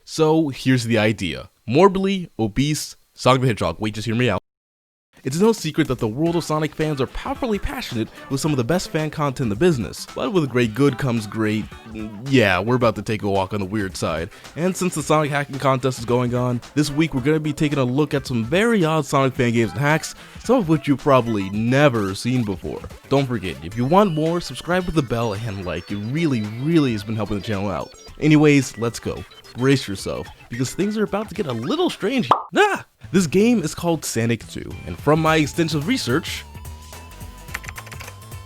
So here's the idea. Morbidly obese Sonic the Hedgehog. Wait, just hear me out. It's no secret that the world of Sonic fans are powerfully passionate with some of the best fan content in the business. But with great good comes great, yeah, we're about to take a walk on the weird side. And since the Sonic hacking contest is going on, this week we're going to be taking a look at some very odd Sonic fan games and hacks, some of which you've probably never seen before. Don't forget, if you want more, subscribe with the bell and like, it really has been helping the channel out. Anyways, let's go. Brace yourself, because things are about to get a little strange. This game is called Sonic 2, and from my extensive research,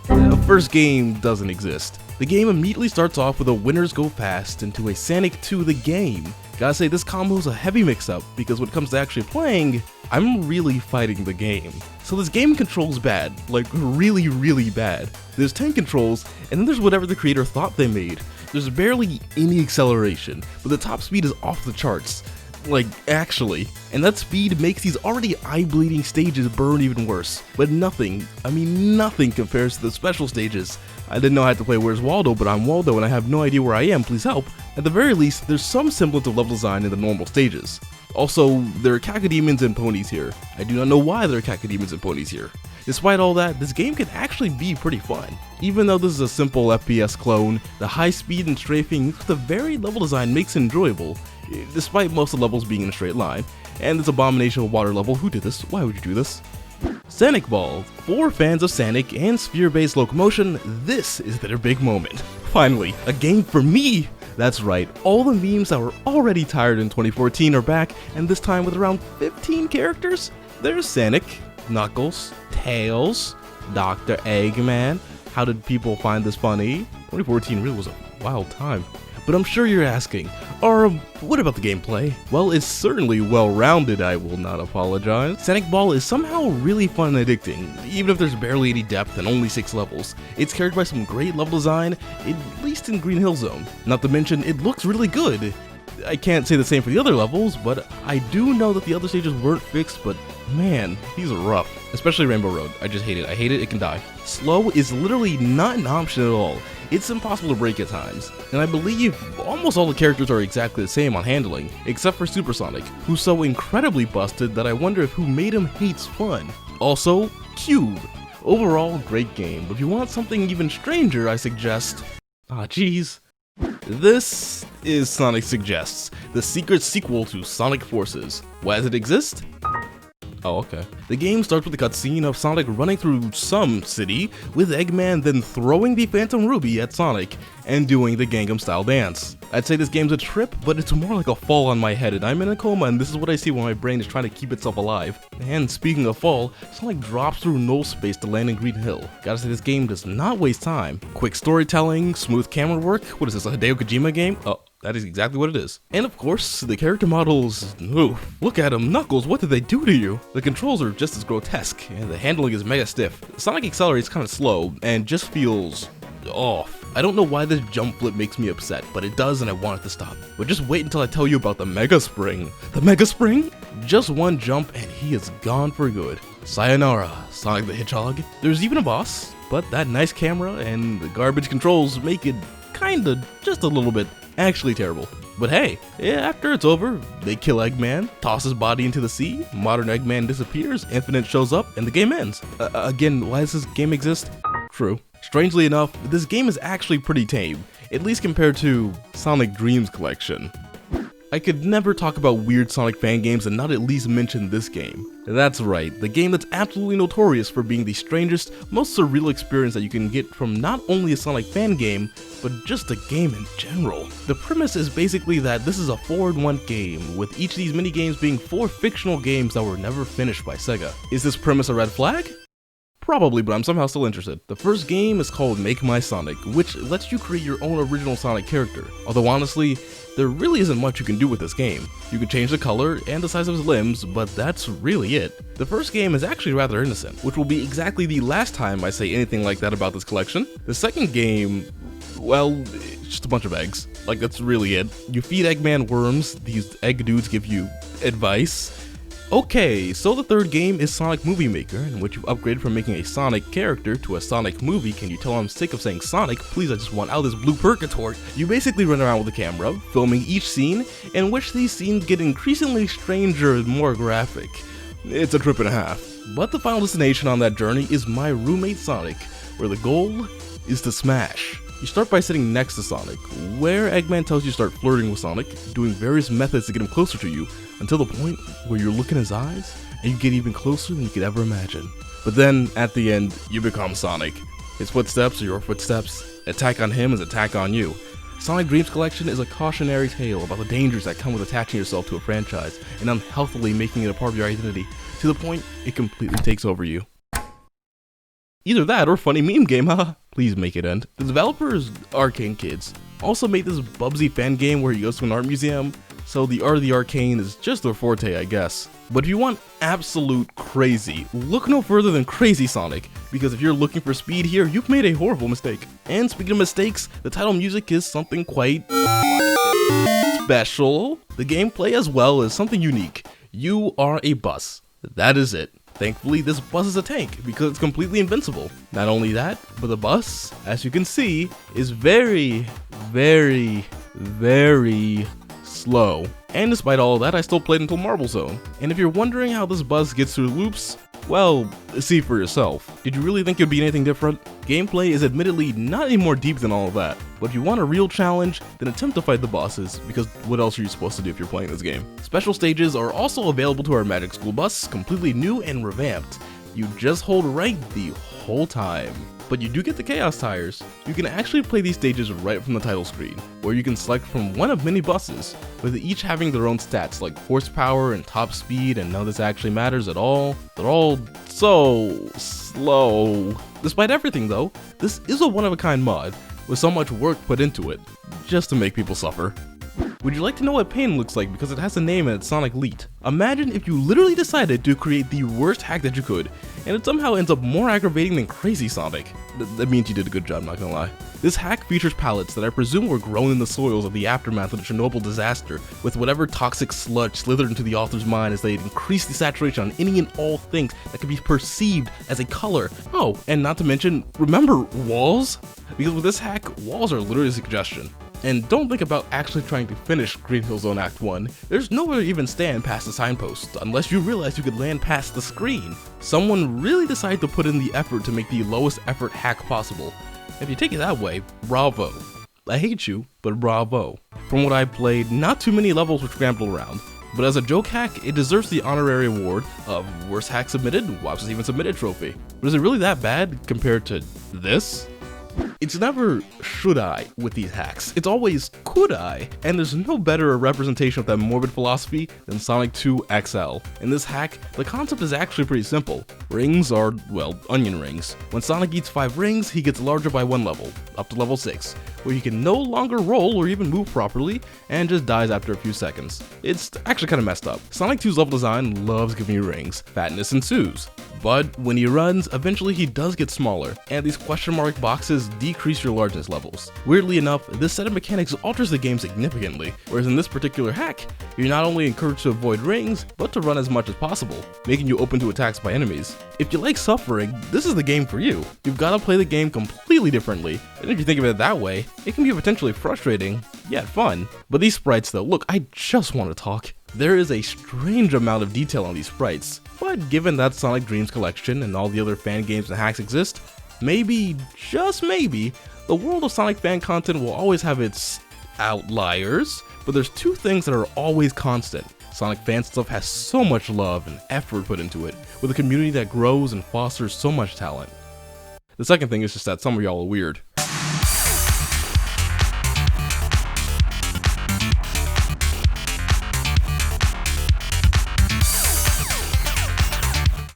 the first game doesn't exist. The game immediately starts off with a winners go fast into a Sonic 2 the game. Gotta say, this combo is a heavy mix-up, because when it comes to actually playing, I'm really fighting the game. So this game controls bad, like really bad. There's 10 controls, and then there's whatever the creator thought they made. There's barely any acceleration, but the top speed is off the charts. Like, actually. And that speed makes these already eye-bleeding stages burn even worse. But nothing, I mean nothing compares to the special stages. I didn't know I had to play Where's Waldo, but I'm Waldo and I have no idea where I am, please help. At the very least, there's some semblance of level design in the normal stages. Also, there are cacodemons and ponies here. I do not know why there are cacodemons and ponies here. Despite all that, this game can actually be pretty fun. Even though this is a simple FPS clone, the high speed and strafing with the varied level design makes it enjoyable, despite most of the levels being in a straight line. And this abomination of a water level, who did this? Why would you do this? Sonic Ball. For fans of Sonic and sphere-based locomotion, this is their big moment. Finally, a game for me! That's right, all the memes that were already tired in 2014 are back, and this time with around 15 characters. There's Sonic, Knuckles, Tails, Dr. Eggman. How did people find this funny? 2014 really was a wild time. But I'm sure you're asking, Aurum, what about the gameplay? Well, it's certainly well-rounded, I will not apologize. Sonic Ball is somehow really fun and addicting, even if there's barely any depth and only 6 levels. It's carried by some great level design, at least in Green Hill Zone. Not to mention, it looks really good. I can't say the same for the other levels, but I do know that the other stages weren't fixed, but man, these are rough. Especially Rainbow Road. I just hate it. I hate it. It can die. Slow is literally not an option at all. It's impossible to break at times, and I believe almost all the characters are exactly the same on handling, except for Supersonic, who's so incredibly busted that I wonder if who made him hates fun. Also, Cube. Overall, great game, but if you want something even stranger, I suggest... This is Sonic Suggests, the secret sequel to Sonic Forces. Why does it exist? Oh, okay. The game starts with a cutscene of Sonic running through some city, with Eggman then throwing the Phantom Ruby at Sonic and doing the Gangnam Style dance. I'd say this game's a trip, but it's more like a fall on my head, and I'm in a coma, and this is what I see when my brain is trying to keep itself alive. And speaking of fall, Sonic drops through null space to land in Green Hill. Gotta say, this game does not waste time. Quick storytelling, smooth camera work. What is this, a Hideo Kojima game? Oh. That is exactly what it is. And of course, the character models, oof, look at them, Knuckles, what did they do to you? The controls are just as grotesque, and the handling is mega stiff. Sonic accelerates kind of slow, and just feels off. I don't know why this jump flip makes me upset, but it does and I want it to stop. But just wait until I tell you about the Mega Spring. The Mega Spring? Just one jump and he is gone for good. Sayonara, Sonic the Hedgehog. There's even a boss, but that nice camera and the garbage controls make it kinda, just a little bit, actually terrible. But hey, after it's over, they kill Eggman, toss his body into the sea, modern Eggman disappears, Infinite shows up, and the game ends. Again, why does this game exist? True. Strangely enough, this game is actually pretty tame, at least compared to Sonic Dreams Collection. I could never talk about weird Sonic fan games and not at least mention this game. That's right, the game that's absolutely notorious for being the strangest, most surreal experience that you can get from not only a Sonic fan game, but just a game in general. The premise is basically that this is a 4-in-1 game, with each of these mini-games being 4 fictional games that were never finished by SEGA. Is this premise a red flag? Probably, but I'm somehow still interested. The first game is called Make My Sonic, which lets you create your own original Sonic character. Although honestly, there really isn't much you can do with this game. You can change the color and the size of his limbs, but that's really it. The first game is actually rather innocent, which will be exactly the last time I say anything like that about this collection. The second game, well, it's just a bunch of eggs. Like, that's really it. You feed Eggman worms, these egg dudes give you advice. Okay, so the third game is Sonic Movie Maker, in which you upgrade from making a Sonic character to a Sonic movie. Can you tell I'm sick of saying Sonic? Please, I just want out of this blue purgatory. You basically run around with a camera, filming each scene, in which these scenes get increasingly stranger and more graphic. It's a trip and a half. But the final destination on that journey is my roommate Sonic, where the goal is to smash. You start by sitting next to Sonic, where Eggman tells you to start flirting with Sonic, doing various methods to get him closer to you, until the point where you look in his eyes, and you get even closer than you could ever imagine. But then, at the end, you become Sonic. His footsteps are your footsteps, attack on him is attack on you. Sonic Dreams Collection is a cautionary tale about the dangers that come with attaching yourself to a franchise, and unhealthily making it a part of your identity, to the point it completely takes over you. Either that or funny meme game, haha. Please make it end. The developers, Arcane Kids, also made this Bubsy fan game where he goes to an art museum, so the art of the arcane is just their forte, I guess. But if you want absolute crazy, look no further than Crazy Sonic, because if you're looking for speed here, you've made a horrible mistake. And speaking of mistakes, the title music is something quite special. The gameplay as well is something unique. You are a bus. That is it. Thankfully, this bus is a tank because it's completely invincible. Not only that, but the bus, as you can see, is very, very, very slow. And despite all of that, I still played until Marble Zone. And if you're wondering how this bus gets through loops, well, see for yourself. Did you really think it'd be anything different? Gameplay is admittedly not any more deep than all of that, but if you want a real challenge, then attempt to fight the bosses, because what else are you supposed to do if you're playing this game? Special stages are also available to our Magic School Bus, completely new and revamped. You just hold right the whole time. But you do get the Chaos Tires. You can actually play these stages right from the title screen, where you can select from one of many buses, with each having their own stats like horsepower and top speed, and none of this actually matters at all. They're all so slow. Despite everything though, this is a one-of-a-kind mod, with so much work put into it, just to make people suffer. Would you like to know what pain looks like because it has a name and it's Sonic Leet? Imagine if you literally decided to create the worst hack that you could, and it somehow ends up more aggravating than Crazy Sonic. That means you did a good job, not gonna lie. This hack features pallets that I presume were grown in the soils of the aftermath of the Chernobyl disaster, with whatever toxic sludge slithered into the author's mind as they increased the saturation on any and all things that could be perceived as a color. Oh, and not to mention, remember walls? Because with this hack, walls are literally a suggestion. And don't think about actually trying to finish Green Hill Zone Act 1. There's nowhere to even stand past the signpost, unless you realize you could land past the screen. Someone really decided to put in the effort to make the lowest effort hack possible. If you take it that way, bravo. I hate you, but bravo. From what I played, not too many levels were scrambled around, but as a joke hack, it deserves the honorary award of Worst Hack Submitted, Wops Even Submitted trophy. But is it really that bad compared to this? It's never should I with these hacks, it's always could I, and there's no better representation of that morbid philosophy than Sonic 2 XL. In this hack, the concept is actually pretty simple. Rings are, well, onion rings. When Sonic eats 5 rings, he gets larger by 1 level, up to level 6, where he can no longer roll or even move properly, and just dies after a few seconds. It's actually kinda messed up. Sonic 2's level design loves giving you rings. Fatness ensues. But when he runs, eventually he does get smaller, and these question mark boxes decrease your largeness levels. Weirdly enough, this set of mechanics alters the game significantly, whereas in this particular hack, you're not only encouraged to avoid rings, but to run as much as possible, making you open to attacks by enemies. If you like suffering, this is the game for you. You've got to play the game completely differently, and if you think of it that way, it can be potentially frustrating, yet fun. But these sprites though, look, I just want to talk. There is a strange amount of detail on these sprites, but given that Sonic Dreams Collection and all the other fan games and hacks exist, maybe, just maybe, the world of Sonic fan content will always have its outliers, but there's 2 things that are always constant. Sonic fan stuff has so much love and effort put into it, with a community that grows and fosters so much talent. The second thing is just that some of y'all are weird.